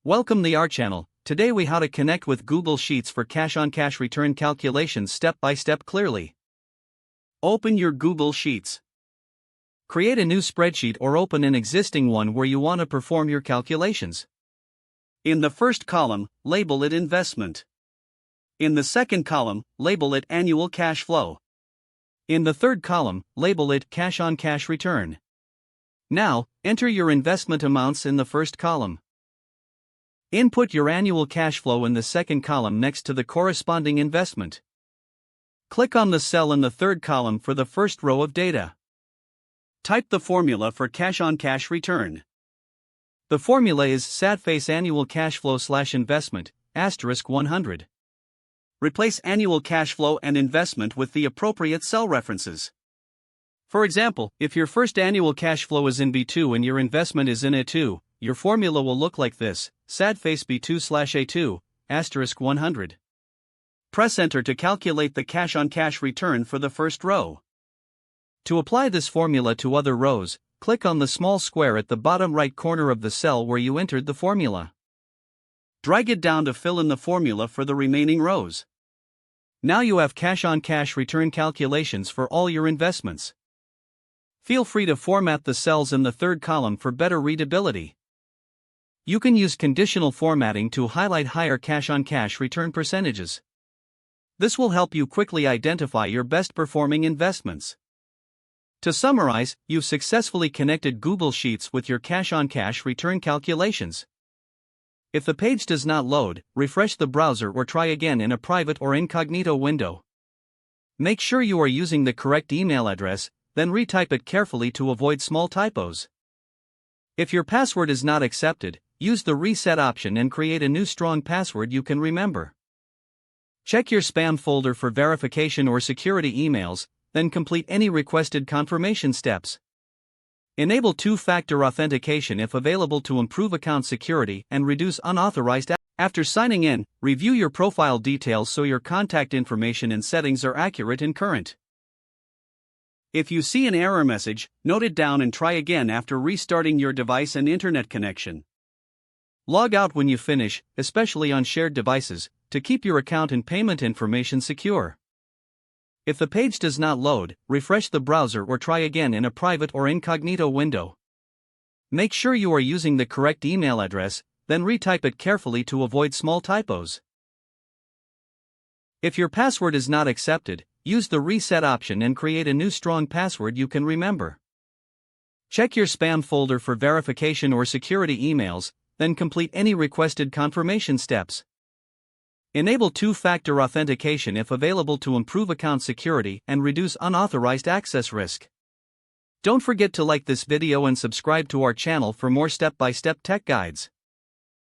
Welcome to our channel. Today we how to connect with Google Sheets for cash-on-cash return calculations step by step clearly. Open your Google Sheets. Create a new spreadsheet or open an existing one where you want to perform your calculations. In the first column, label it Investment. In the second column, label it Annual Cash Flow. In the third column, label it Cash-on-Cash Return. Now, enter your investment amounts in the first column. Input your annual cash flow in the second column next to the corresponding investment. Click on the cell in the third column for the first row of data. Type the formula for cash-on-cash return. The formula is SADFACE annual cash flow / investment, *100. Replace annual cash flow and investment with the appropriate cell references. For example, if your first annual cash flow is in B2 and your investment is in A2, your formula will look like this: SADFACE B2/A2, *100. Press Enter to calculate the cash-on-cash return for the first row. To apply this formula to other rows, click on the small square at the bottom right corner of the cell where you entered the formula. Drag it down to fill in the formula for the remaining rows. Now you have cash-on-cash return calculations for all your investments. Feel free to format the cells in the third column for better readability. You can use conditional formatting to highlight higher cash-on-cash return percentages. This will help you quickly identify your best performing investments. To summarize, you've successfully connected Google Sheets with your cash-on-cash return calculations. If the page does not load, refresh the browser or try again in a private or incognito window. Make sure you are using the correct email address, then retype it carefully to avoid small typos. If your password is not accepted, use the reset option and create a new strong password you can remember. Check your spam folder for verification or security emails, then complete any requested confirmation steps. Enable two-factor authentication if available to improve account security and reduce unauthorized access. After signing in, review your profile details so your contact information and settings are accurate and current. If you see an error message, note it down and try again after restarting your device and internet connection. Log out when you finish, especially on shared devices, to keep your account and payment information secure. If the page does not load, refresh the browser or try again in a private or incognito window. Make sure you are using the correct email address, then retype it carefully to avoid small typos. If your password is not accepted, use the reset option and create a new strong password you can remember. Check your spam folder for verification or security emails, then complete any requested confirmation steps. Enable two-factor authentication if available to improve account security and reduce unauthorized access risk. Don't forget to like this video and subscribe to our channel for more step-by-step tech guides.